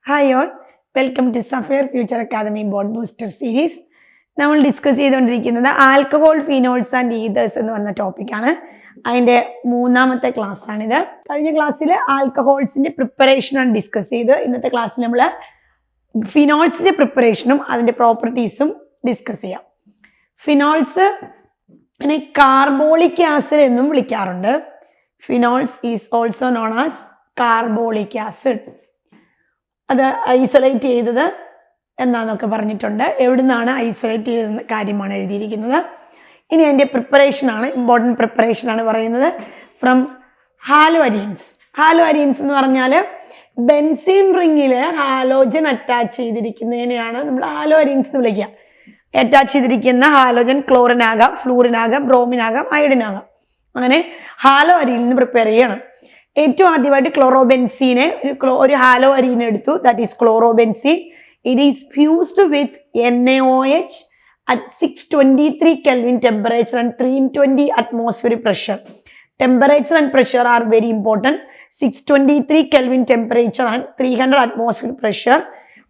Hi all, welcome to Sapphire Future Academy Board Booster Series. നമ്മൾ discuss ചെയ്തുകൊണ്ടിരിക്കുന്നത് alcohol phenols and ethers എന്ന് പറഞ്ഞ ടോപ്പിക്കാണ്. അതിൻ്റെ മൂന്നാമത്തെ ക്ലാസ് ആണിത്. കഴിഞ്ഞ ക്ലാസ്സിൽ ആൽക്കഹോൾസിൻ്റെ പ്രിപ്പറേഷനാണ് ഡിസ്കസ് ചെയ്ത്. ഇന്നത്തെ ക്ലാസ്സിൽ നമ്മൾ ഫിനോൾസിൻ്റെ പ്രിപ്പറേഷനും അതിൻ്റെ പ്രോപ്പർട്ടീസും ഡിസ്കസ് ചെയ്യാം. ഫിനോൾസ് കാർബോളിക് ആസിഡ് എന്നും വിളിക്കാറുണ്ട്. Phenols is also known as carbolic acid. അത് ഐസൊലേറ്റ് ചെയ്തത് എന്താണെന്നൊക്കെ പറഞ്ഞിട്ടുണ്ട്. എവിടെ നിന്നാണ് ഐസൊലേറ്റ് ചെയ്ത കാര്യമാണ് എഴുതിയിരിക്കുന്നത്. ഇനി അതിൻ്റെ പ്രിപ്പറേഷനാണ്, ഇമ്പോർട്ടൻറ്റ് പ്രിപ്പറേഷനാണ് പറയുന്നത്. ഫ്രം ഹാലോഅരീൻസ്. ഹാലോഅരീൻസ് എന്ന് പറഞ്ഞാൽ ബെൻസീൻ റിങ്ങിൽ ഹാലോജൻ അറ്റാച്ച് ചെയ്തിരിക്കുന്നതിനെയാണ് നമ്മൾ ഹാലോഅരീൻസ് എന്ന് വിളിക്കുക. അറ്റാച്ച് ചെയ്തിരിക്കുന്ന ഹാലോജൻ ക്ലോറിനാകാം, ഫ്ലൂറിനാകാം, ബ്രോമിനാകാം, അയഡിനാകാം. അങ്ങനെ ഹാലോഅരീനിൽ നിന്ന് പ്രിപ്പയർ ചെയ്യണം. ഏറ്റവും ആദ്യമായിട്ട് ക്ലോറോബെൻസീനെ ഒരു ഹാലോ അരീൻ എടുത്തു. That is chlorobenzene. It is fused with NaOH at 623 Kelvin temperature and 320 atmospheric pressure. Temperature and pressure are very important. 623 Kelvin temperature and 300 atmospheric pressure.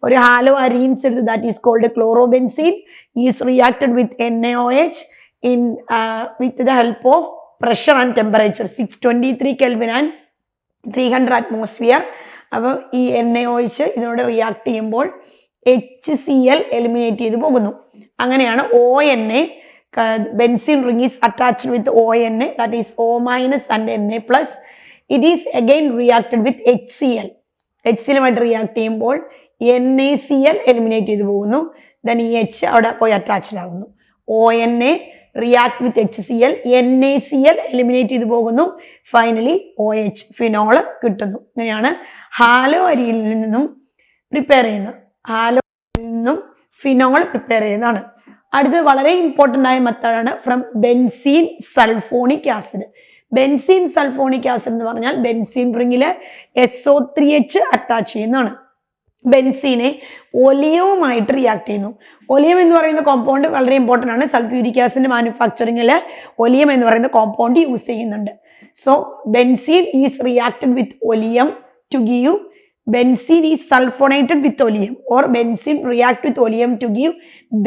ഒരു ഹാലോ അരീൻസ് എടുത്തു. That is called chlorobenzene. Is reacted with NaOH with the help of pressure and temperature 623 Kelvin and 300 atmosphere. അപ്പോൾ ഈ NaOH ഇതിനോട് react ചെയ്യുമ്പോൾ HCl eliminate ചെയ്ത് പോകുന്നു. അങ്ങനെയാണ് ONA, benzene ring is attached with ONA, that is O- and Na+. It is again reacted with HCl. HCluമായിട്ട് react ചെയ്യുമ്പോൾ NaCl eliminate ചെയ്ത് പോകുന്നു. ദെൻ ഈ H അവിടെ പോയി അറ്റാച്ച്ഡ് ആകുന്നു. ONA react with HCl, NaCl eliminate ചെയ്ത് പോകുന്നു. ഫൈനലി OH ഫിനോള് കിട്ടുന്നു. ഇങ്ങനെയാണ് ഹാലോ അരീനിൽ നിന്നും പ്രിപ്പയർ ചെയ്യുന്നത്. ഹാലോ അരീനിൽ നിന്നും ഫിനോൾ പ്രിപ്പയർ ചെയ്യുന്നതാണ്. അടുത്തത് വളരെ ഇമ്പോർട്ടൻ്റ് ആയ മെത്തേഡാണ് from benzene sulphonic acid. Benzene sulphonic acid എന്ന് പറഞ്ഞാൽ ബെൻസീൻ റിങ്ങിൽ SO3H അറ്റാച്ച് ചെയ്യുന്നതാണ്. ബെൻസീനെ ഒലിയവുമായിട്ട് റിയാക്ട് ചെയ്യുന്നു. ഒലിയം എന്ന് പറയുന്ന കോമ്പൗണ്ട് വളരെ ഇമ്പോർട്ടൻ്റ് ആണ്. സൾഫ്യൂരിക് ആസിഡിൻ്റെ മാനുഫാക്ചറിങ്ങിൽ ഒലിയം എന്ന് പറയുന്ന കോമ്പൗണ്ട് യൂസ് ചെയ്യുന്നുണ്ട്. So benzene is reacted with oleum to give benzene is sulphonated with oleum, or benzene react with oleum to give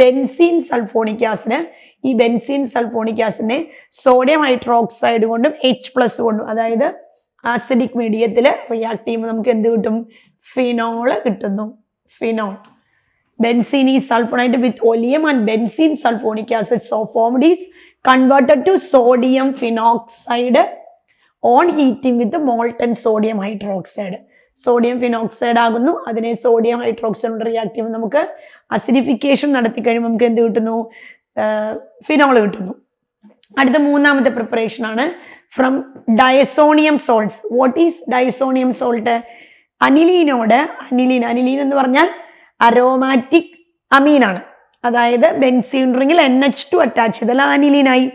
benzene sulphonic acid. ഈ ബെൻസീൻ സൾഫോണിക് ആസിഡിനെ sodium hydroxide കൊണ്ടും H+ കൊണ്ടും, അതായത് acidic മീഡിയത്തിൽ react ചെയ്യുമ്പോൾ നമുക്ക് എന്ത് കിട്ടും? ഫിനോള് കിട്ടുന്നു. Phenol. Benzene is sulphonated with oleum and benzene sulphonic acid so formed is converted to sodium phenoxide on heating with molten sodium hydroxide. Sodium phenoxide ആകുന്നു. അതിനെ സോഡിയം ഹൈഡ്രോക്സൈഡ് റിയാക്ട് ചെയ്യുമ്പോൾ നമുക്ക് അസിഡിഫിക്കേഷൻ നടത്തി കഴിയുമ്പോൾ നമുക്ക് എന്ത് കിട്ടുന്നു? ഫിനോൾ കിട്ടുന്നു. അടുത്ത മൂന്നാമത്തെ പ്രിപ്പറേഷനാണ് from diazonium salts. What is diazonium salt? അനിലീനോട് അനിലീൻ എന്ന് പറഞ്ഞാൽ അരോമാറ്റിക് അമീനാണ്. അതായത് ബെൻസീൻ റിങ്ങിൽ NH2 അറ്റാച്ച് ചെയ്തല്ല അനിലീനായി.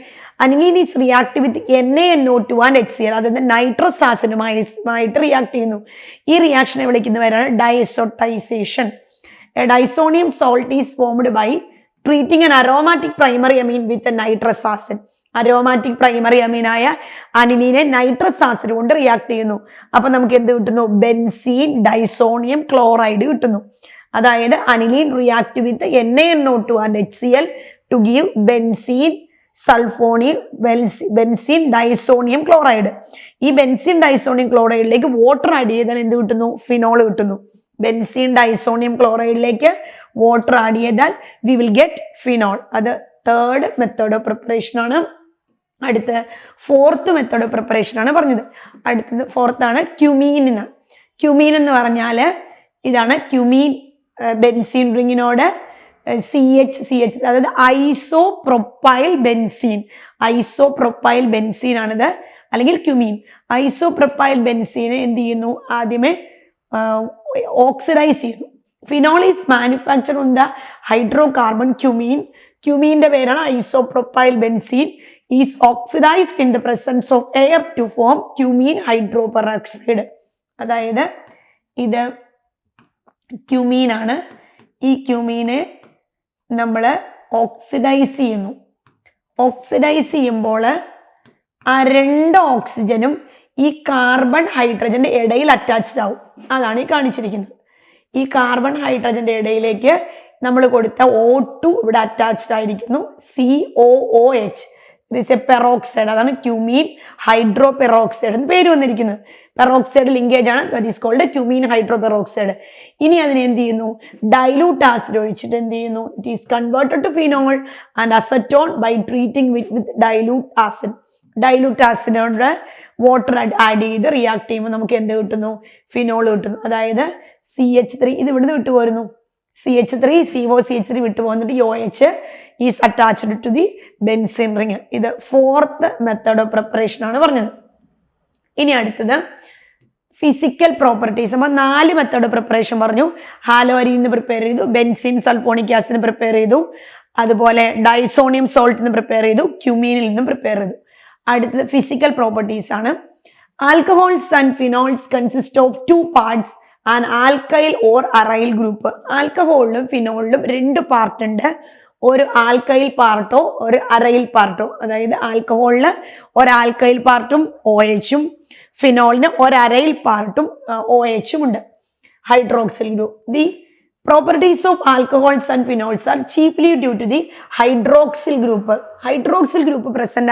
Aniline is react with NaNO2 and HCl, അതായത് നൈട്രസ് ആസിഡുമായിട്ട് റിയാക്ട് ചെയ്യുന്നു. ഈ റിയാക്ഷനെ വിളിക്കുന്നവരാണ് diazotization. Diazonium salt is formed by treating an aromatic primary amine with a nitrous acid. Aromatic primary അമീനായ അനിലീനെ നൈട്രസ് ആസിഡ് കൊണ്ട് റിയാക്ട് ചെയ്യുന്നു. അപ്പൊ നമുക്ക് എന്ത് കിട്ടുന്നു? ബെൻസീൻ ഡൈസോണിയം ക്ലോറൈഡ് കിട്ടുന്നു. അതായത് aniline react with NaNO2 and HCl to give benzene benzene diazonium chloride. ഈ ബെൻസീൻ ഡൈസോണിയം ക്ലോറൈഡിലേക്ക് വാട്ടർ ആഡ് ചെയ്താൽ എന്ത് കിട്ടുന്നു? ഫിനോൾ കിട്ടുന്നു. ബെൻസീൻ ഡൈസോണിയം ക്ലോറൈഡിലേക്ക് വാട്ടർ ആഡ് ചെയ്താൽ വി വിൽ ഗെറ്റ് ഫിനോൾ. അത് തേർഡ് മെത്തേഡ് ഓഫ് പ്രിപ്പറേഷൻ ആണ്. അടുത്ത ഫോർത്ത് മെത്തേഡ് ഓഫ് പ്രിപ്പറേഷൻ ആണ് പറഞ്ഞത്. അടുത്തത് ഫോർത്താണ് ക്യുമീൻ. ക്യുമീൻ എന്ന് പറഞ്ഞാൽ ഇതാണ്. ക്യുമീൻ ബെൻസീൻ റിങ്ങിനോട് CH അതായത് ഐസോപ്രൊപ്പൈൽ ബെൻസീൻ ആണിത്, അല്ലെങ്കിൽ ക്യുമീൻ. ഐസോപ്രൊപ്പൈൽ ബെൻസീനെ എന്ത് ചെയ്യുന്നു? ആദ്യമേ ഓക്സിഡൈസ് ചെയ്യുന്നു. Phenol is manufacture on the hydrocarbon cumene. ക്യുമീൻ്റെ പേരാണ് isopropyl benzene. Is oxidised in the presence of air to form cumene hydroperoxide. അതായത് ഇത് ക്യുമീൻ ആണ്. ഈ ക്യുമീനെ നമ്മൾ ഓക്സിഡൈസ് ചെയ്യുന്നു. ഓക്സിഡൈസ് ചെയ്യുമ്പോൾ ആ 2 ഓക്സിജനും ഈ കാർബൺ ഹൈഡ്രജന്റെ ഇടയിൽ അറ്റാച്ച്ഡ് ആവും. അതാണ് ഈ കാണിച്ചിരിക്കുന്നത്. ഈ കാർബൺ ഹൈഡ്രജന്റെ ഇടയിലേക്ക് നമ്മൾ കൊടുത്ത O2 ഇവിടെ അറ്റാച്ച്ഡ് ആയിരിക്കുന്നു. COOH ദിസ് എ പെറോക്സൈഡ്, അതാണ് ക്യൂമീൻ ഹൈഡ്രോ പെറോക്സൈഡ് എന്ന് പേര് വന്നിരിക്കുന്നത്. പെറോക്സൈഡ് ലിങ്കേജ് ആണ്, that is called cumene hydro peroxide. ഇനി അതിനെ എന്ത് ചെയ്യുന്നു, ഡൈലൂട്ട് ആസിഡ് ഒഴിച്ചിട്ട് എന്ത് ചെയ്യുന്നു, it is converted to phenol and acetone by treating with dilute acid. Dilute ആസിഡോട് വാട്ടർ ആഡ് ചെയ്ത് റിയാക്ട് ചെയ്യുമ്പോൾ നമുക്ക് എന്ത് കിട്ടുന്നു, ഫിനോൾ കിട്ടുന്നു. അതായത് CH3 ഇത് ഇവിടുന്ന് വിട്ടുപോരുന്നു, CH3 COCH3 വിട്ടുപോകുന്നിട്ട് OH is attached to the benzene ring. ഇത് 4th മെത്തേഡ് ഓഫ് പ്രിപ്പറേഷൻ ആണ് പറഞ്ഞത്. ഇനി അടുത്തത് ഫിസിക്കൽ പ്രോപ്പർട്ടീസ്. നമ്മൾ 4 മെത്തേഡ് പ്രിപ്പറേഷൻ പറഞ്ഞു. ഹാലോഅരിയിൽ നിന്ന് പ്രിപ്പയർ ചെയ്തു, ബെൻസീൻ സൾഫോണിക് ആസിഡിന് പ്രിപ്പയർ ചെയ്തു, അതുപോലെ ഡൈസോണിയം സോൾട്ടിൽ നിന്ന് പ്രിപ്പയർ ചെയ്തു, ക്യൂമീനിൽ നിന്നും പ്രിപ്പയർ ചെയ്തു. അടുത്തത് ഫിസിക്കൽ പ്രോപ്പർട്ടീസ് ആണ്. Alcohols and phenols consist of 2 parts and alkyl or aryl group. ആൽക്കഹോളിലും ഫിനോളിലും 2 പാർട്ട് ഉണ്ട്, ഒരു ആൽക്കൈൽ പാർട്ടോ ഒരു അറൈൽ പാർട്ടോ. അതായത് ആൽക്കഹോളിന് ഒരു ആൽക്കൈൽ പാർട്ടും OH-ഉം ഫിനോളിന് ഒരു അറൈൽ പാർട്ടും OH-ഉം ഉണ്ട്, hydroxyl group. The properties of alcohols and phenols are chiefly due to the hydroxyl group. Hydroxyl group present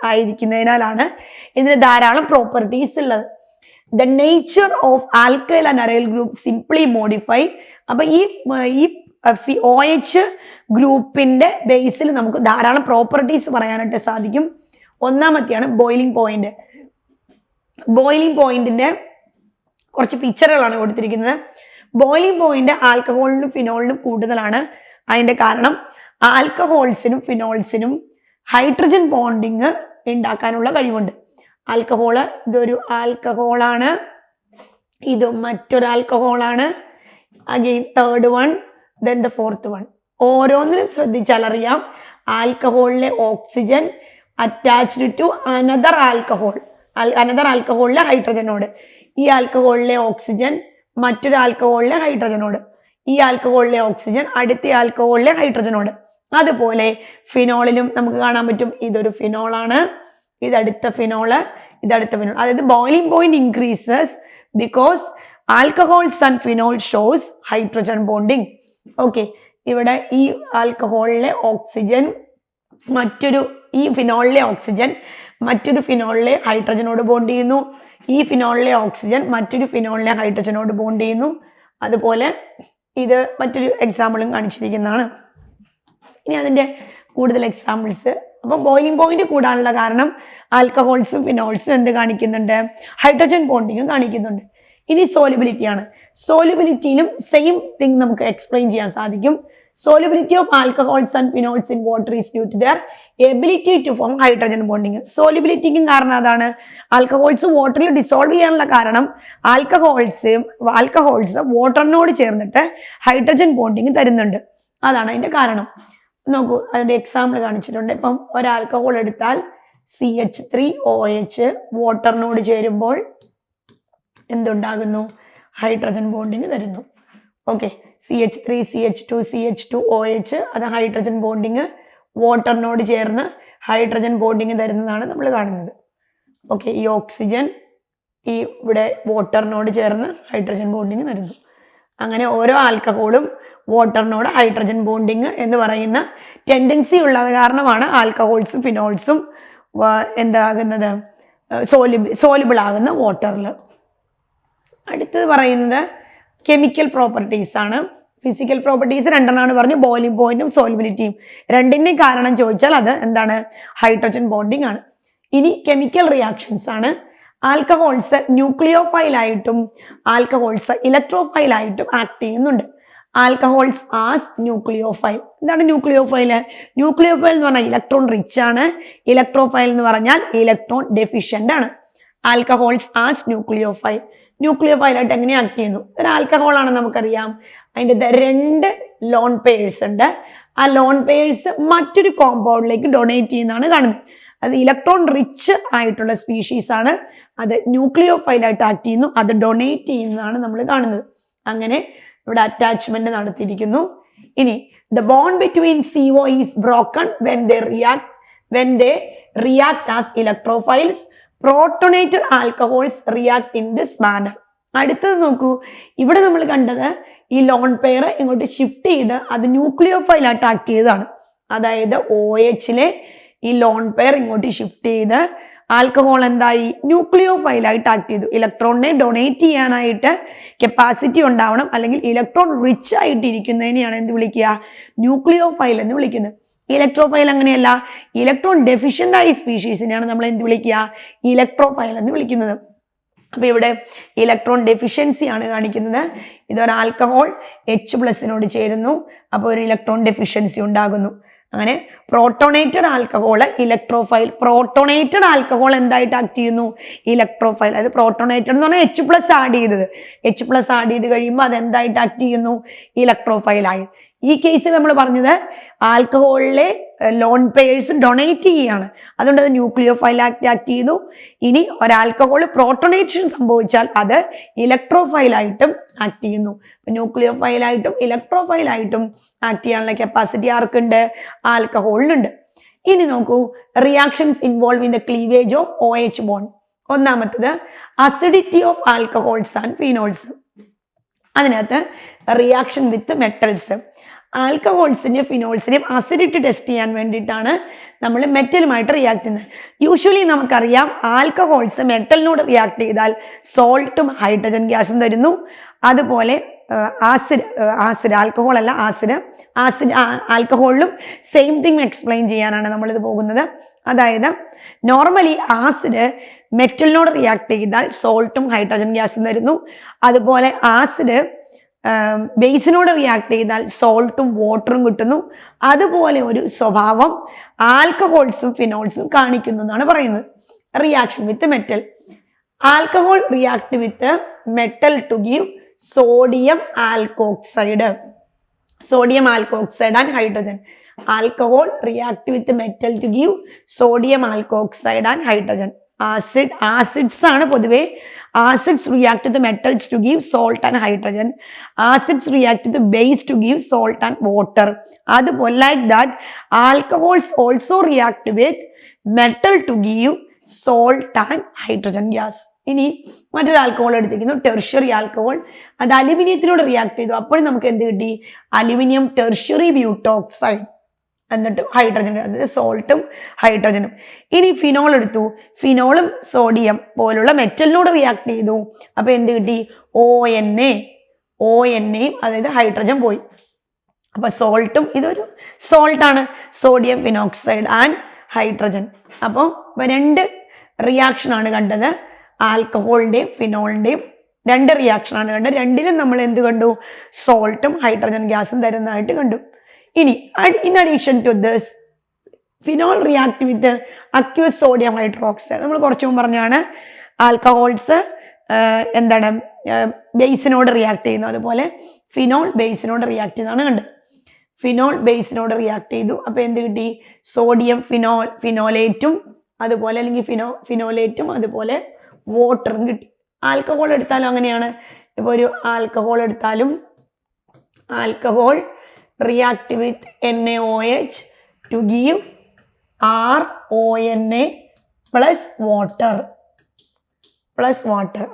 ആയിരിക്കുന്നതിനാലാണ് ഇതിന് ധാരാളം പ്രോപ്പർട്ടീസ് ഉള്ളത്. The nature of alkyl and aryl group simply modify. അപ്പൊ ഈ OH ഗ്രൂപ്പിന്റെ ബേസിൽ നമുക്ക് ധാരാളം പ്രോപ്പർട്ടീസ് പറയാനായിട്ട് സാധിക്കും. ഒന്നാമത്തെയാണ് ബോയിലിംഗ് പോയിന്റ്. ബോയിലിംഗ് പോയിന്റിന്റെ കുറച്ച് പിക്ചറുകളാണ് കൊടുത്തിരിക്കുന്നത്. ബോയിലിംഗ് പോയിന്റ് ആൽക്കഹോളിനും ഫിനോളിനും കൂടുതലാണ്. അതിന്റെ കാരണം ആൽക്കഹോൾസിനും ഫിനോൾസിനും ഹൈഡ്രജൻ ബോണ്ടിങ് ഉണ്ടാക്കാനുള്ള കഴിവുണ്ട്. ആൽക്കഹോള് ഇതൊരു ആൽക്കഹോളാണ്, ഇത് മറ്റൊരു ആൽക്കഹോളാണ്, again third one, then the fourth one. ഓരോന്നിനും ശ്രദ്ധിച്ചാൽ അറിയാം ആൽക്കഹോളിലെ oxygen attached to another alcohol, another ആൽക്കഹോളിലെ ഹൈഡ്രജനോട്. ഈ ആൽക്കഹോളിലെ ഓക്സിജൻ മറ്റൊരു ആൽക്കഹോളിലെ ഹൈഡ്രജനോട്, ഈ ആൽക്കഹോളിലെ ഓക്സിജൻ അടുത്ത ആൽക്കഹോളിലെ ഹൈഡ്രജനോട്. അതുപോലെ ഫിനോളിലും നമുക്ക് കാണാൻ പറ്റും, ഇതൊരു ഫിനോളാണ്, ഇതടുത്ത ഫിനോള്, ഇതടുത്ത ഫിനോൾ. അതായത് boiling point increases because alcohols and phenol shows hydrogen bonding. Okay, ഇവിടെ ഈ ആൽക്കഹോളിലെ ഓക്സിജൻ ഈ ഫിനോളിലെ ഓക്സിജൻ മറ്റൊരു ഫിനോളിലെ ഹൈഡ്രജനോട് ബോണ്ട് ചെയ്യുന്നു, ഈ ഫിനോളിലെ ഓക്സിജൻ മറ്റൊരു ഫിനോളിലെ ഹൈഡ്രജനോട് ബോണ്ട് ചെയ്യുന്നു. അതുപോലെ ഇത് മറ്റൊരു എക്സാമ്പിളും കാണിച്ചിരിക്കുന്നതാണ്. ഇനി അതിൻ്റെ കൂടുതൽ എക്സാമ്പിൾസ്. അപ്പോൾ ബോയിലിംഗ് പോയിന്റ് കൂടാനുള്ള കാരണം ആൽക്കഹോൾസും ഫിനോൾസും എന്ത് കാണിക്കുന്നുണ്ട്, ഹൈഡ്രജൻ ബോണ്ടിങ് കാണിക്കുന്നുണ്ട്. ഇനി സോലിബിലിറ്റിയാണ്. സോലിബിലിറ്റിയിലും സെയിം തിങ് നമുക്ക് എക്സ്പ്ലെയിൻ ചെയ്യാൻ സാധിക്കും. Solubility of alcohols and phenols in water is due to their ability to form hydrogen bonding. Solubility-ക്കും കാരണം അതാണ്. ആൽക്കഹോൾസ് വാട്ടറിൽ ഡിസോൾവ് ചെയ്യാനുള്ള കാരണം ആൽക്കഹോൾസ് വാട്ടറിനോട് ചേർന്നിട്ട് ഹൈഡ്രജൻ ബോണ്ടിങ് തരുന്നുണ്ട്, അതാണ് അതിന്റെ കാരണം. നോക്കൂ, അതിന്റെ എക്സാമ്പിൾ കാണിച്ചിട്ടുണ്ട്. ഇപ്പം ഒരു ആൽക്കഹോൾ എടുത്താൽ CH3OH വാട്ടറിനോട് ചേരുമ്പോൾ എന്തുണ്ടാകുന്നു, ഹൈഡ്രജൻ ബോണ്ടിങ് തരുന്നു. ഓക്കെ, CH3 CH2 CH2OH അത് ഹൈഡ്രജൻ ബോണ്ടിങ് വാട്ടറിനോട് ചേർന്ന് ഹൈഡ്രജൻ ബോണ്ടിങ് തരുന്നതാണ് നമ്മൾ കാണുന്നത്. ഓക്കെ, ഈ ഓക്സിജൻ ഇവിടെ വാട്ടറിനോട് ചേർന്ന് ഹൈഡ്രജൻ ബോണ്ടിങ് തരുന്നു. അങ്ങനെ ഓരോ ആൽക്കഹോളും വാട്ടറിനോട് ഹൈഡ്രജൻ ബോണ്ടിങ് എന്ന് പറയുന്ന ടെൻഡൻസി ഉള്ളത് കാരണമാണ് ആൽക്കഹോൾസും ഫിനോൾസും എന്താകുന്നത്, സോലിബിൾ ആകുന്ന വാട്ടറിൽ. അടുത്തത് പറയുന്നത് കെമിക്കൽ പ്രോപ്പർട്ടീസ് ആണ്. ഫിസിക്കൽ പ്രോപ്പർട്ടീസ് രണ്ടെണ്ണമാണ് പറഞ്ഞു, ബോയിലിംഗ് പോയിന്റും സോലിബിലിറ്റിയും. രണ്ടിൻ്റെയും കാരണം ചോദിച്ചാൽ അത് എന്താണ്, ഹൈഡ്രജൻ ബോണ്ടിങ് ആണ്. ഇനി കെമിക്കൽ റിയാക്ഷൻസ് ആണ്. ആൽക്കഹോൾസ് ന്യൂക്ലിയോഫൈലായിട്ടും ആൽക്കഹോൾസ് ഇലക്ട്രോഫൈലായിട്ടും ആക്ട് ചെയ്യുന്നുണ്ട്. Alcohols as nucleophile. എന്താണ് ന്യൂക്ലിയോഫൈല്? ന്യൂക്ലിയോഫൈൽ എന്ന് പറഞ്ഞാൽ ഇലക്ട്രോൺ റിച്ച് ആണ്, ഇലക്ട്രോഫൈൽ എന്ന് പറഞ്ഞാൽ ഇലക്ട്രോൺ ഡെഫിഷ്യൻ്റ് ആണ്. Alcohols as nucleophile. ന്യൂക്ലിയോഫൈലായിട്ട് എങ്ങനെ ആക്ട് ചെയ്യുന്നു? ഒരു ആൽക്കഹോൾ ആണ് നമുക്കറിയാം, അതിൻ്റെ 2 ലോൺ പെയേഴ്സ് ഉണ്ട്. ആ ലോൺ പെയേഴ്സ് മറ്റൊരു കോമ്പൗണ്ടിലേക്ക് ഡൊണേറ്റ് ചെയ്യുന്നതാണ് കാണുന്നത്. അത് ഇലക്ട്രോൺ റിച്ച് ആയിട്ടുള്ള സ്പീഷീസ് ആണ്, അത് ന്യൂക്ലിയോഫൈലായിട്ട് ആക്ട് ചെയ്യുന്നു, അത് ഡൊണേറ്റ് ചെയ്യുന്നതാണ് നമ്മൾ കാണുന്നത്. അങ്ങനെ ഇവിടെ അറ്റാച്ച്മെന്റ് നടത്തിയിരിക്കുന്നു. ഇനി the bond between CO is broken when they react as electrophiles. Protonated alcohols react in this manor. അടുത്തത് നോക്കൂ, ഇവിടെ നമ്മൾ കണ്ടത് ഈ ലോൺ പെയർ ഇങ്ങോട്ട് ഷിഫ്റ്റ് ചെയ്ത് അത് ന്യൂക്ലിയോഫൈലായിട്ട് ആക്ട് ചെയ്തതാണ്. അതായത് OHലെ ഈ ലോൺ പെയർ ഇങ്ങോട്ട് ഷിഫ്റ്റ് ചെയ്ത് ആൽക്കഹോൾ എന്തായി, ന്യൂക്ലിയോഫൈലായിട്ട് ആക്ട് ചെയ്തു. ഇലക്ട്രോണിനെ ഡൊണേറ്റ് ചെയ്യാനായിട്ട് കപ്പാസിറ്റി ഉണ്ടാവണം, അല്ലെങ്കിൽ ഇലക്ട്രോൺ റിച്ച് ആയിട്ട് ഇരിക്കുന്നതിനെയാണ് എന്ത് വിളിക്കുക, ന്യൂക്ലിയോഫൈൽ എന്ന് വിളിക്കുന്നത്. ഇലക്ട്രോഫൈൽ അങ്ങനെയല്ല, ഇലക്ട്രോൺ ഡെഫിഷ്യൻ്റ് ആയ സ്പീഷീസിനെയാണ് നമ്മൾ എന്ത് വിളിക്കുക, ഇലക്ട്രോഫൈൽ എന്ന് വിളിക്കുന്നത്. അപ്പോൾ ഇവിടെ ഇലക്ട്രോൺ ഡെഫിഷ്യൻസി ആണ് കാണിക്കുന്നത്. ഇതൊരു ആൽക്കഹോൾ H+നോട് ചേരുന്നു, അപ്പോൾ ഒരു ഇലക്ട്രോൺ ഡെഫിഷ്യൻസി ഉണ്ടാകുന്നു. അങ്ങനെ protonated alcohol electrophile. Protonated alcohol എന്തായിട്ട് ആക്ട് ചെയ്യുന്നു, ഇലക്ട്രോഫൈൽ. അത് പ്രോട്ടോണേറ്റഡ് എന്ന് പറഞ്ഞാൽ H+ ആഡ് ചെയ്തത്, H+ ആഡ് ചെയ്ത് കഴിയുമ്പോൾ അത് എന്തായിട്ട് ആക്ട് ചെയ്യുന്നു, ഇലക്ട്രോഫൈലായി. ഈ കേസിൽ നമ്മൾ പറഞ്ഞത് ആൽക്കഹോളിലെ ലോൺ പെയേഴ്സ് ഡൊണേറ്റ് ചെയ്യുകയാണ്, അതുകൊണ്ട് അത് ന്യൂക്ലിയോഫൈൽ ആക്ട് ചെയ്തു. ഇനി ഒരു ആൽക്കഹോൾ പ്രോട്ടോണേഷൻ സംഭവിച്ചാൽ അത് ഇലക്ട്രോഫൈലായിട്ടും ആക്ട് ചെയ്യുന്നു. ന്യൂക്ലിയോഫൈലായിട്ടും ഇലക്ട്രോഫൈലായിട്ടും ആക്ട് ചെയ്യാനുള്ള കപ്പാസിറ്റി ആർക്കുണ്ട്, ആൽക്കഹോളിനുണ്ട്. ഇനി നോക്കൂ, reactions involve in the cleavage of OH bond. ഒന്നാമത്തത് acidity of alcohols and phenols. അതിനകത്ത് റിയാക്ഷൻ വിത്ത് മെറ്റൽസ്. ആൽക്കഹോൾസിൻ്റെയും ഫിനോൾസിൻ്റെയും അസിഡിറ്റി ടെസ്റ്റ് ചെയ്യാൻ വേണ്ടിയിട്ടാണ് നമ്മൾ മെറ്റലുമായിട്ട് റിയാക്ട് ചെയ്യുന്നത്. യൂഷ്വലി നമുക്കറിയാം ആൽക്കഹോൾസ് മെറ്റലിനോട് റിയാക്ട് ചെയ്താൽ സോൾട്ടും ഹൈഡ്രജൻ ഗ്യാസും തരുന്നു. അതുപോലെ ആസിഡ് ആൽക്കഹോൾ അല്ല ആസിഡ് ആൽക്കഹോളിലും സെയിം തിങ് എക്സ്പ്ലെയിൻ ചെയ്യാനാണ് നമ്മളിത് പോകുന്നത്. അതായത് നോർമലി ആസിഡ് മെറ്റലിനോട് റിയാക്ട് ചെയ്താൽ സോൾട്ടും ഹൈഡ്രജൻ ഗ്യാസും തരുന്നു. അതുപോലെ ആസിഡ് ബേസിനോട് റിയാക്ട് ചെയ്താൽ സോൾട്ടും വാട്ടറും കിട്ടുന്നു. അതുപോലെ ഒരു സ്വഭാവം ആൽക്കഹോൾസും ഫിനോൾസും കാണിക്കുന്നു എന്നാണ് പറയുന്നത്. Reaction with metal. Alcohol react with metal to give sodium alkoxide. Sodium alkoxide and hydrogen. Alcohol react with metal to give sodium alkoxide and hydrogen. Acids ആണ് പൊതുവെ. Acids react with the metals to give salt and hydrogen. Acids react with the base to give salt and water. അതുപോലെ like that alcohols also react with metal to give salt and hydrogen gas. ഇനി മറ്റൊരു alcohol എടുത്തിരിക്കുന്നു, tertiary alcohol. അത് അലുമിനിയത്തിനോട് react ചെയ്തു, അപ്പോൾ നമുക്ക് എന്ത് കിട്ടി, aluminium tertiary ബ്യൂട്ടോക്സൈഡ്. എന്നിട്ട് ഹൈഡ്രജൻ, അതായത് സോൾട്ടും ഹൈഡ്രജനും. ഇനി ഫിനോൾ എടുത്തു, ഫിനോളും സോഡിയം പോലുള്ള മെറ്റലിനോട് റിയാക്ട് ചെയ്തു, അപ്പോൾ എന്ത് കിട്ടി, ONA, അതായത് ഹൈഡ്രജൻ പോയി. അപ്പോൾ സോൾട്ടും, ഇതൊരു സോൾട്ടാണ്, സോഡിയം ഫിനോക്സൈഡ് ആൻഡ് ഹൈഡ്രജൻ. അപ്പോൾ രണ്ട് റിയാക്ഷനാണ് കണ്ടത്, ആൽക്കഹോളിൻ്റെയും ഫിനോളിൻ്റെയും രണ്ട് റിയാക്ഷനാണ് കണ്ടത്. രണ്ടിലും നമ്മൾ എന്ത് കണ്ടു, സോൾട്ടും ഹൈഡ്രജൻ ഗ്യാസും തരുന്നതായിട്ട് കണ്ടു. ഇനി in addition to this phenol react with aqueous sodium hydroxide. നമ്മൾ കുറച്ചു മുമ്പ് പറഞ്ഞാണ് ആൽക്കഹോൾസ് എന്താണ് ബേസിനോട് റിയാക്ട് ചെയ്യുന്നു, അതുപോലെ ഫിനോൾ ബേസിനോട് റിയാക്ട് ചെയ്യുന്നതാണ് കണ്ടത്. ഫിനോൾ ബേസിനോട് റിയാക്ട് ചെയ്തു, അപ്പോൾ എന്ത് കിട്ടി, സോഡിയം ഫിനോലേറ്റും അതുപോലെ അല്ലെങ്കിൽ ഫിനോലേറ്റും അതുപോലെ വാട്ടറും കിട്ടി. ആൽക്കഹോൾ എടുത്താലും അങ്ങനെയാണ്. ഇപ്പോൾ ഒരു ആൽക്കഹോൾ എടുത്താലും alcohol react with NaOH to give RONA plus water.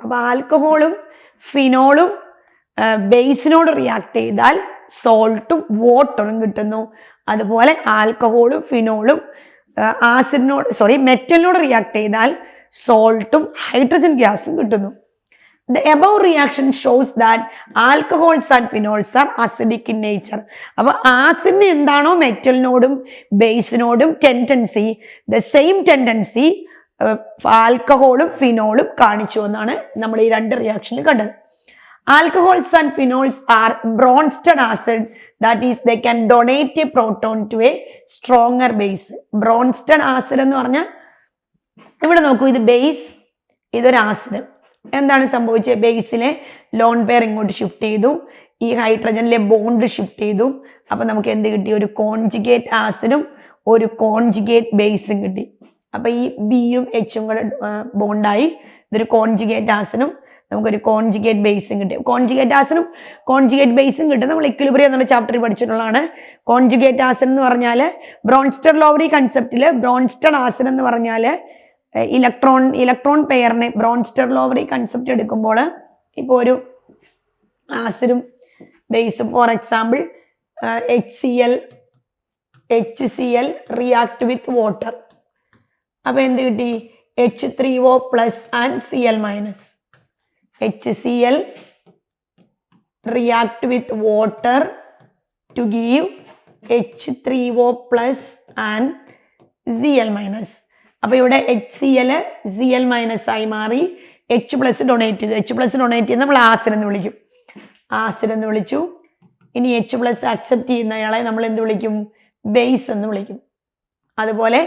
അപ്പോൾ ആൽക്കഹോളും ഫിനോളും ബേസിനോട് റിയാക്ട് ചെയ്താൽ സോൾട്ടും വാട്ടറും കിട്ടുന്നു. അതുപോലെ ആൽക്കഹോളും ഫിനോളും മെറ്റലിനോട് റിയാക്ട് ചെയ്താൽ സോൾട്ടും ഹൈഡ്രജൻ ഗ്യാസും കിട്ടുന്നു. The above reaction shows that alcohols and phenols are acidic in nature. അപ്പോൾ ആസിഡിന് എന്താണോ മെറ്റലിനോടും ബേസിനോടും ടെൻഡൻസി, ദ സെയിം ടെൻഡൻസി ആൽക്കഹോളും ഫിനോളും കാണിച്ചു എന്നാണ് നമ്മൾ ഈ രണ്ട് റിയാക്ഷനിൽ കണ്ടത്. Alcohols and phenols are Bronsted acid, that is they can donate a proton to a stronger base. Bronsted acid എന്ന് പറഞ്ഞാൽ ഇവിടെ നോക്കൂ, ഇത് ബേസ്, ഇതൊരു ആസിഡ്. എന്താണ് സംഭവിച്ചത്, ബേസിലെ ലോൺ പെയർ ഇങ്ങോട്ട് ഷിഫ്റ്റ് ചെയ്തു, ഈ ഹൈഡ്രജനിലെ ബോണ്ട് ഷിഫ്റ്റ് ചെയ്തു. അപ്പം നമുക്ക് എന്ത് കിട്ടി, ഒരു കോൺജുഗേറ്റ് ആസിഡും ഒരു കോൺജുഗേറ്റ് ബേസും കിട്ടി. അപ്പം ഈ ബിയും എച്ചും കൂടെ ബോണ്ടായി ഇതൊരു കോൺജുഗേറ്റ് ആസിഡും നമുക്കൊരു കോൺജുഗേറ്റ് ബേസും കിട്ടി. കോൺജുഗേറ്റ് ആസിഡും കോൺജുഗേറ്റ് ബേസും കിട്ടും. നമ്മൾ ഇക്വിലിബ്രിയം എന്നുള്ള ചാപ്റ്ററിൽ പഠിച്ചിട്ടുള്ളതാണ്. കോൺജുഗേറ്റ് ആസിഡ് എന്ന് പറഞ്ഞാൽ ബ്രോൺസ്റ്റഡ് ലോവറി കൺസെപ്റ്റിൽ ബ്രോൺസ്റ്റഡ് ആസിഡ് എന്ന് പറഞ്ഞാൽ ഇലക്ട്രോൺ പെയറിനെ ബ്രോൺസ്റ്റഡ് ലോവറി കൺസെപ്റ്റ് എടുക്കുമ്പോൾ ഇപ്പോൾ ഒരു ആസിഡും base. For example HCl react with water. അപ്പൊ എന്ത് കിട്ടി? H3O plus and Cl minus. HCl react with water to give H3O plus and Cl minus. അപ്പോൾ ഇവിടെ HCl Cl മൈനസ് ആയി മാറി. H പ്ലസ് ഡൊണേറ്റ് ചെയ്തു. H പ്ലസ് ഡൊണേറ്റ് ചെയ്ത് നമ്മൾ ആസിഡ് എന്ന് വിളിക്കും. ആസിഡ് എന്ന് വിളിച്ചു. ഇനി H പ്ലസ് അക്സെപ്റ്റ് ചെയ്യുന്നയാളെ നമ്മൾ എന്ത് വിളിക്കും? ബേസ് എന്ന് വിളിക്കും. അതുപോലെ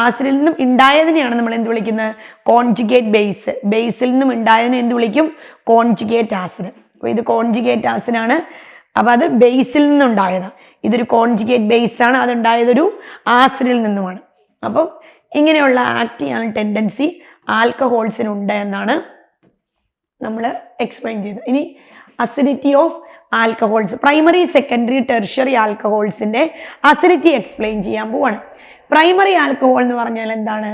ആസിഡിൽ നിന്നും ഉണ്ടായതിനെയാണ് നമ്മൾ എന്ത് വിളിക്കുന്നത്? Conjugate base. ബേസിൽ നിന്നും ഉണ്ടായതിനെ എന്ത് വിളിക്കും? Conjugate acid. അപ്പോൾ ഇത് കോൺജുഗേറ്റ് ആസിഡാണ്. അപ്പോൾ അത് ബേസിൽ നിന്നുണ്ടായതാണ്. ഇതൊരു കോൺജുഗേറ്റ് ബേസ് ആണ്. അതുണ്ടായതൊരു ആസിഡിൽ നിന്നുമാണ്. അപ്പം ഇങ്ങനെയുള്ള ആക്ട് ചെയ്യാൻ ടെൻഡൻസി ആൽക്കഹോൾസിനുണ്ട് എന്നാണ് നമ്മൾ എക്സ്പ്ലെയിൻ ചെയ്തത്. ഇനി acidity of alcohols, primary secondary tertiary ആൽക്കഹോൾസിൻ്റെ അസിഡിറ്റി എക്സ്പ്ലെയിൻ ചെയ്യാൻ പോവാണ്. പ്രൈമറി ആൽക്കഹോൾ എന്ന് പറഞ്ഞാൽ എന്താണ്?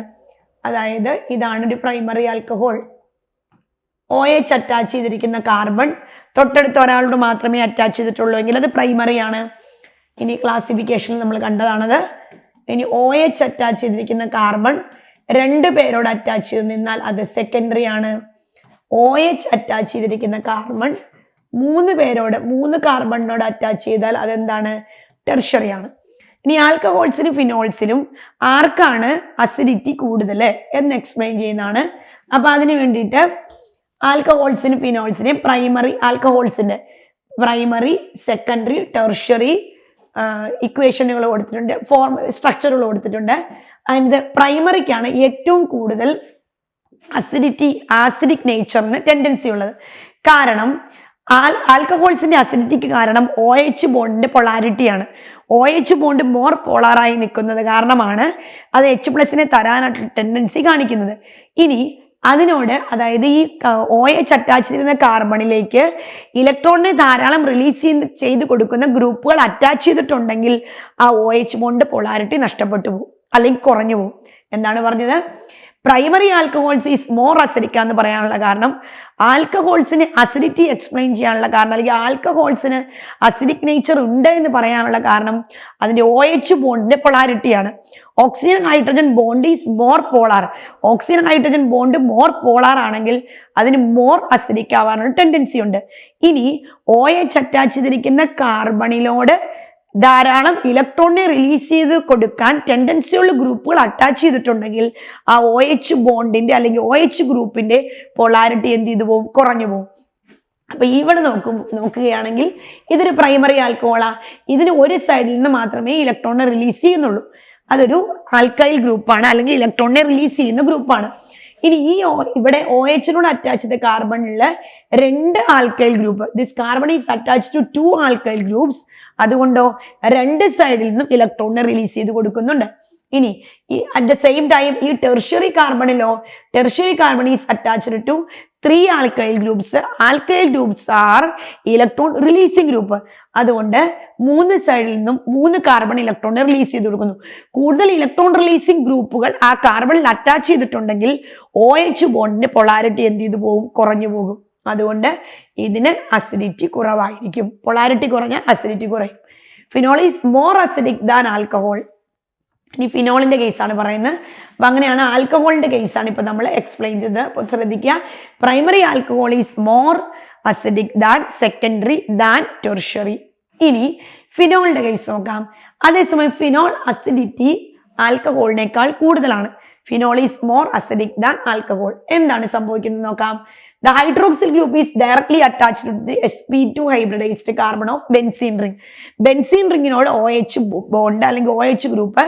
അതായത് ഇതാണ് ഒരു പ്രൈമറി ആൽക്കഹോൾ. OH അറ്റാച്ച് ചെയ്തിരിക്കുന്ന കാർബൺ തൊട്ടടുത്ത ഒരാളോട് മാത്രമേ അറ്റാച്ച് ചെയ്തിട്ടുള്ളൂ എങ്കിൽ അത് പ്രൈമറി ആണ്. ഇനി ക്ലാസിഫിക്കേഷനിൽ നമ്മൾ കണ്ടതാണത്. ഇനി OH അറ്റാച്ച് ചെയ്തിരിക്കുന്ന കാർബൺ 2 പേരോട് അറ്റാച്ച് ചെയ്ത് നിന്നാൽ അത് സെക്കൻഡറി ആണ്. OH അറ്റാച്ച് ചെയ്തിരിക്കുന്ന കാർബൺ 3 കാർബണിനോട് അറ്റാച്ച് ചെയ്താൽ അതെന്താണ്? ടെർഷ്യറി ആണ്. ഇനി ആൽക്കഹോൾസിനും ഫിനോൾസിലും ആർക്കാണ് അസിഡിറ്റി കൂടുതൽ എന്ന് എക്സ്പ്ലെയിൻ ചെയ്യുന്നതാണ്. അപ്പൊ അതിന് വേണ്ടിയിട്ട് ആൽക്കഹോൾസിനും ഫിനോൾസിനെയും ആൽക്കഹോൾസിന്റെ പ്രൈമറി സെക്കൻഡറി ടെർഷ്യറി ഇക്വേഷനുകൾ കൊടുത്തിട്ടുണ്ട്, സ്ട്രക്ചറുകൾ കൊടുത്തിട്ടുണ്ട്. ആൻഡ് പ്രൈമറിക്കാണ് ഏറ്റവും കൂടുതൽ ആസിഡിക് നേച്ചറിന് ടെൻഡൻസി ഉള്ളത്. കാരണം ആൽക്കഹോൾസിന്റെ അസിഡിറ്റിക്ക് കാരണം OH ബോണ്ടിന്റെ പൊളാരിറ്റിയാണ്. OH ബോണ്ട് മോർ പോളാറായി നിൽക്കുന്നത് കാരണമാണ് അത് H പ്ലസിനെ തരാനായിട്ടുള്ള ടെൻഡൻസി കാണിക്കുന്നത്. ഇനി അതിനോട്, അതായത് ഈ OH അറ്റാച്ച് ചെയ്യുന്ന കാർബണിലേക്ക് ഇലക്ട്രോണിനെ ധാരാളം റിലീസ് ചെയ്ത് കൊടുക്കുന്ന ഗ്രൂപ്പുകൾ അറ്റാച്ച് ചെയ്തിട്ടുണ്ടെങ്കിൽ ആ OH ബോണ്ട് പൊളാരിറ്റി നഷ്ടപ്പെട്ടു പോകും, അല്ലെങ്കിൽ കുറഞ്ഞു പോകും. എന്താണ് പറഞ്ഞത്? Primary alcohols is more acidic എന്ന് പറയാനുള്ള കാരണം, ആൽക്കഹോൾസിന് അസിഡിറ്റി എക്സ്പ്ലെയിൻ ചെയ്യാനുള്ള കാരണം, അല്ലെങ്കിൽ ആൽക്കഹോൾസിന് അസിഡിക് നേച്ചർ ഉണ്ട് എന്ന് പറയാനുള്ള കാരണം അതിന്റെ OH ബോണ്ടിന്റെ പൊളാരിറ്റിയാണ്. Oxygen hydrogen bond is more polar. Oxygen hydrogen bond more polar ആണെങ്കിൽ അതിന് മോർ അസിഡിക് ആവാനുള്ള ടെൻഡൻസി ഉണ്ട്. ഇനി OH അറ്റാച്ച് ചെയ്തിരിക്കുന്ന കാർബണിലോട് ധാരാളം ഇലക്ട്രോണിനെ റിലീസ് ചെയ്ത് കൊടുക്കാൻ ടെൻഡൻസിയുള്ള ഗ്രൂപ്പുകൾ അറ്റാച്ച് ചെയ്തിട്ടുണ്ടെങ്കിൽ ആ OH ബോണ്ടിന്റെ അല്ലെങ്കിൽ OH ഗ്രൂപ്പിന്റെ പൊളാരിറ്റി എന്ത് ചെയ്തു പോകും? കുറഞ്ഞു പോകും. അപ്പൊ ഇവിടെ നോക്കുകയാണെങ്കിൽ ഇതൊരു പ്രൈമറി ആൽക്കഹോളാ. ഇതിന് ഒരു സൈഡിൽ നിന്ന് മാത്രമേ ഇലക്ട്രോണിനെ റിലീസ് ചെയ്യുന്നുള്ളൂ. അതൊരു ആൽക്കൈൽ ഗ്രൂപ്പാണ്, അല്ലെങ്കിൽ ഇലക്ട്രോണിനെ റിലീസ് ചെയ്യുന്ന ഗ്രൂപ്പാണ്. ഇനി ഇവിടെ OH-നോട് അറ്റാച്ച് ചെയ്ത കാർബണില് 2 alkyl group, this carbon is attach to 2 alkyl groups. അതുകൊണ്ടോ 2 സൈഡിൽ നിന്നും ഇലക്ട്രോണിനെ റിലീസ് ചെയ്ത് കൊടുക്കുന്നുണ്ട്. ഇനി അറ്റ് ദ സെയിം ടൈം ഈ tertiary carbon is attached to 3 alkyl groups. Alkyl groups are electron releasing group. അതുകൊണ്ട് 3 സൈഡിൽ നിന്നും 3 കാർബൺ ഇലക്ട്രോണിനെ റിലീസ് ചെയ്ത് കൊടുക്കുന്നു. കൂടുതൽ ഇലക്ട്രോൺ റിലീസിംഗ് ഗ്രൂപ്പുകൾ ആ കാർബണിൽ അറ്റാച്ച് ചെയ്തിട്ടുണ്ടെങ്കിൽ OH ബോണ്ടിന്റെ പൊളാരിറ്റി എന്ത് ചെയ്തു പോകും? കുറഞ്ഞു പോകും. അതുകൊണ്ട് ഇതിന് അസിഡിറ്റി കുറവായിരിക്കും. പൊളാരിറ്റി കുറഞ്ഞാൽ അസിഡിറ്റി കുറയും. Phenol is more acidic than alcohol. ഇനി ഫിനോളിന്റെ കേസാണ് പറയുന്നത്. അപ്പൊ അങ്ങനെയാണ് ആൽക്കഹോളിന്റെ കേസാണ് ഇപ്പൊ നമ്മൾ എക്സ്പ്ലെയിൻ ചെയ്തത്. അപ്പോൾ ശ്രദ്ധിക്കുക, primary alcohol is more acidic than secondary than tertiary. ഇനി ഫിനോളിന്റെ കേസ് നോക്കാം. അതേസമയം ഫിനോൾ അസിഡിറ്റി ആൽക്കഹോളിനേക്കാൾ കൂടുതലാണ്. Phenol is more acidic than alcohol. എന്താണ് സംഭവിക്കുന്നത് നോക്കാം. The hydroxyl group is directly attached to the sp2 hybridized carbon of benzene ring. Benzene റിങ്ങിനോട് OH bond അല്ലെങ്കിൽ OH group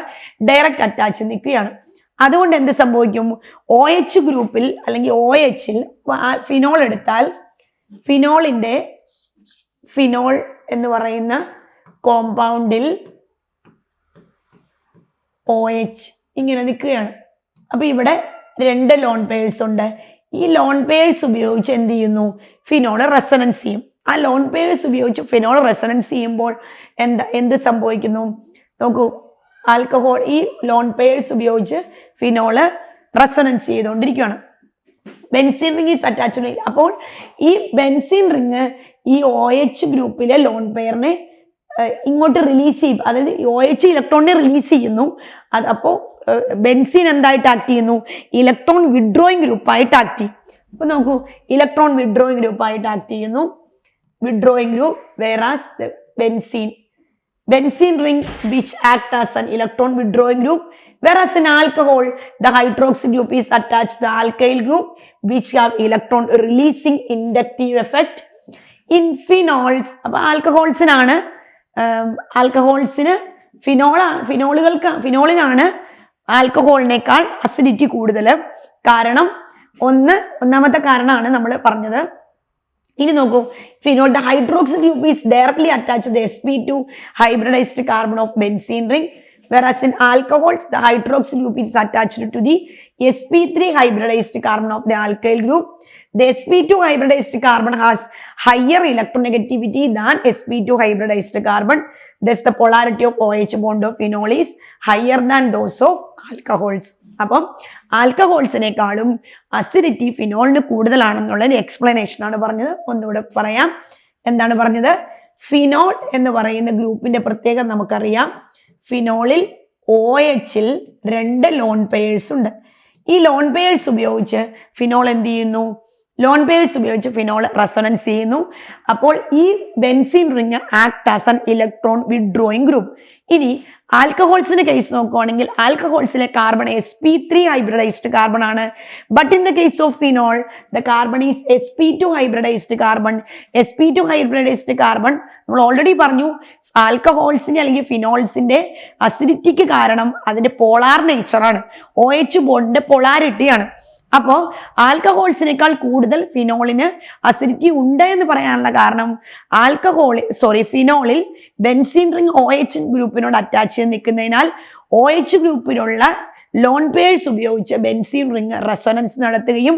direct attach നിൽക്കുകയാണ്. അതുകൊണ്ട് എന്ത് സംഭവിക്കും? OH ഗ്രൂപ്പിൽ അല്ലെങ്കിൽ OH-ൽ ഫിനോൾ എടുത്താൽ ഫിനോൾ എന്ന് പറയുന്ന കോമ്പൗണ്ടിൽ OH ഇങ്ങനെ നിൽക്കുകയാണ്. അപ്പൊ ഇവിടെ 2 ലോൺ പെയർസ് ഉണ്ട്. ഈ ലോൺ പെയർസ് ഉപയോഗിച്ച് എന്ത് ചെയ്യുന്നു? ഫിനോൾ റെസൊണൻസ് ചെയ്യും. ആ ലോൺ പെയർസ് ഉപയോഗിച്ച് ഫിനോൾ റെസൊണൻസ് ചെയ്യുമ്പോൾ എന്ത് സംഭവിക്കുന്നു നോക്കൂ. ആൽക്കഹോൾ ഈ ലോൺ പെയർസ് ഉപയോഗിച്ച് ഫിനോള് റെസൊണൻസ് ചെയ്തുകൊണ്ടിരിക്കുകയാണ്. Benzene ring is attached. അപ്പോൾ ഈ ബെൻസീൻ റിംഗ് ഈ OH ഗ്രൂപ്പിലെ ലോൺ പെയറിനെ ഇങ്ങോട്ട് റിലീസ് ചെയ്യും, അതായത് OH ഇലക്ട്രോണിനെ റിലീസ് ചെയ്യുന്നു. അത് അപ്പോൾ ബെൻസീൻ എന്തായിട്ട് ആക്ട് ചെയ്യുന്നു? ഇലക്ട്രോൺ വിഡ്രോയിങ് ഗ്രൂപ്പായിട്ട് ആക്ട് ചെയ്യും. അപ്പൊ നോക്കൂ, ഇലക്ട്രോൺ വിഡ്രോയിങ് ഗ്രൂപ്പായിട്ട് ആക്ട് ചെയ്യുന്നു, withdrawing group. വേറാസ് benzene ring which act as an electron withdrawing group, whereas in alcohol the hydroxy group is attached to the alkyl group which have electron releasing inductive effect. In phenols, അപ്പോൾ ആൽക്കഹോൾസിന് ഫിനോളിനാണ് ആൽക്കഹോളിനേക്കാൾ acidity കൂടുതൽ. കാരണം ഒന്നാമത്തെ കാരണമാണ് നമ്മൾ പറഞ്ഞത്. ഇനി നോക്കൂ, phenol the hydroxy group is directly attached to the sp2 hybridized carbon of benzene ring, whereas in alcohols the hydroxy group is attached to the sp3 hybridized carbon of the alkyl group. The sp2 hybridized carbon has higher electronegativity than sp2 hybridized carbon. Thus the polarity of OH bond of phenol is higher than those of alcohols. അപ്പം ആൽക്കഹോൾസിനേക്കാളും acidity ഫിനോളിന് കൂടുതലാണെന്നുള്ള explanation ആണ് പറഞ്ഞത്. ഒന്നുകൂടെ പറയാം, എന്താണ് പറഞ്ഞത്? Phenol എന്ന് പറയുന്ന ഗ്രൂപ്പിന്റെ പ്രത്യേകത നമുക്കറിയാം. ഫിനോളിൽ OHൽ 2 ലോൺ പെയേഴ്സ് ഉണ്ട്. ഈ ലോൺ പെയേഴ്സ് ഉപയോഗിച്ച് ഫിനോൾ എന്ത് ചെയ്യുന്നു? ലോൺ പെയേഴ്സ് ഉപയോഗിച്ച് ഫിനോൾ റെസൊണൻസ് ചെയ്യുന്നു. അപ്പോൾ ഈ benzene ring act as an electron withdrawing group. ഇനി ആൽക്കഹോൾസിന്റെ കേസ് നോക്കുകയാണെങ്കിൽ ആൽക്കഹോൾസിലെ കാർബൺ sp3 ഹൈബ്രിഡൈസ്ഡ് കാർബൺ ആണ്. But in the case of phenol the carbon is sp2 hybridised carbon. sp2 hybridised carbon നമ്മൾ already പറഞ്ഞു, ആൽക്കഹോൾസിന്റെ അല്ലെങ്കിൽ ഫിനോൾസിന്റെ അസിഡിറ്റിക്ക് കാരണം അതിന്റെ പോളാർ നേച്ചറാണ്, OH ബോണ്ടിന്റെ പൊളാരിറ്റിയാണ്. അപ്പോൾ ആൽക്കഹോൾസിനേക്കാൾ കൂടുതൽ ഫിനോളിന് അസിഡിറ്റി ഉണ്ട് എന്ന് പറയാനുള്ള കാരണം ഫിനോളിൽ ബെൻസീൻ റിംഗ് OH ഗ്രൂപ്പിനോട് അറ്റാച്ച് ചെയ്ത് നിൽക്കുന്നതിനാൽ OH ഗ്രൂപ്പിലുള്ള ലോൺ പെയേഴ്സ് ഉപയോഗിച്ച് ബെൻസീൻ റിംഗ് റെസൊണൻസ് നടത്തുകയും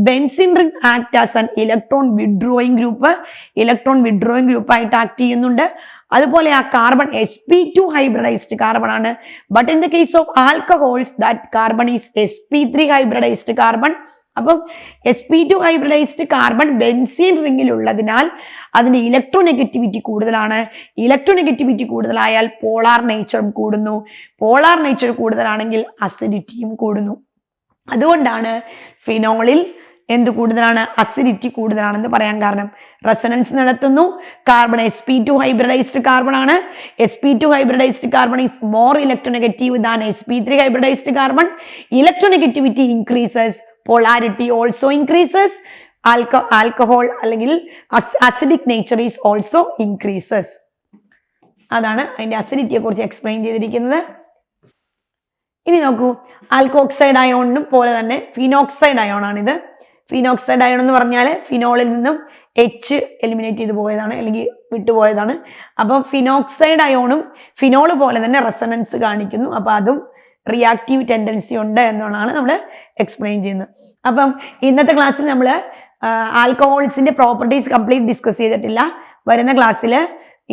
benzene ring act as an electron withdrawing ഗ്രൂപ്പായിട്ട് ആക്ട് ചെയ്യുന്നുണ്ട്. അതുപോലെ ആ കാർബൺ sp2 ഹൈബ്രിഡൈസ്ഡ് കാർബൺ ആണ്. But in the case of alcohols that carbon is sp3 hybridised carbon. അപ്പം sp2 ഹൈബ്രിഡൈസ്ഡ് കാർബൺ ബെൻസീൻ റിംഗിൽ ഉള്ളതിനാൽ അതിന്റെ electronegativity കൂടുതലാണ്. ഇലക്ട്രോനെഗറ്റിവിറ്റി കൂടുതലായാൽ പോളാർ നേച്ചറും കൂടുന്നു. പോളാർ നേച്ചർ കൂടുതലാണെങ്കിൽ അസിഡിറ്റിയും കൂടുന്നു. അതുകൊണ്ടാണ് ഫിനോളിൽ എന്ത് കൂടുതലാണ്? അസിഡിറ്റി കൂടുതലാണെന്ന് പറയാൻ കാരണം. റെസൊണൻസ് നടത്തുന്നു, കാർബൺ sp2 ഹൈബ്രിഡൈസ്ഡ് കാർബൺ ആണ്. sp2 hybridised carbon is more electronegative than sp3 hybridised carbon. Electronegativity increases, polarity also increases. Alcohol അല്ലെങ്കിൽ acidic nature is also increases. അതാണ് അതിന്റെ അസിഡിറ്റിയെ കുറിച്ച് എക്സ്പ്ലെയിൻ ചെയ്തിരിക്കുന്നത്. ഇനി നോക്കൂ, ആൽക്കോക്സൈഡ് അയോണിനും പോലെ തന്നെ ഫിനോക്സൈഡ് അയോൺ ആണിത്. ഫിനോക്സൈഡ് അയോൺ എന്ന് പറഞ്ഞാൽ ഫിനോളിൽ നിന്നും H എലിമിനേറ്റ് ചെയ്ത് പോയതാണ് അല്ലെങ്കിൽ വിട്ടുപോയതാണ്. അപ്പം ഫിനോക്സൈഡ് അയോണും ഫിനോൾ പോലെ തന്നെ റെസൊണൻസ് കാണിക്കുന്നു. അപ്പം അതും റിയാക്റ്റീവ് ടെൻഡൻസി ഉണ്ട് എന്നുള്ളതാണ് നമ്മൾ എക്സ്പ്ലെയിൻ ചെയ്യുന്നത്. അപ്പം ഇന്നത്തെ ക്ലാസ്സിൽ നമ്മൾ ആൽക്കഹോൾസിന്റെ പ്രോപ്പർട്ടീസ് കംപ്ലീറ്റ് ഡിസ്കസ് ചെയ്തിട്ടില്ല. വരുന്ന ക്ലാസ്സിൽ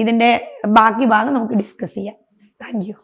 ഇതിന്റെ ബാക്കി ഭാഗം നമുക്ക് ഡിസ്കസ് ചെയ്യാം. Thank you.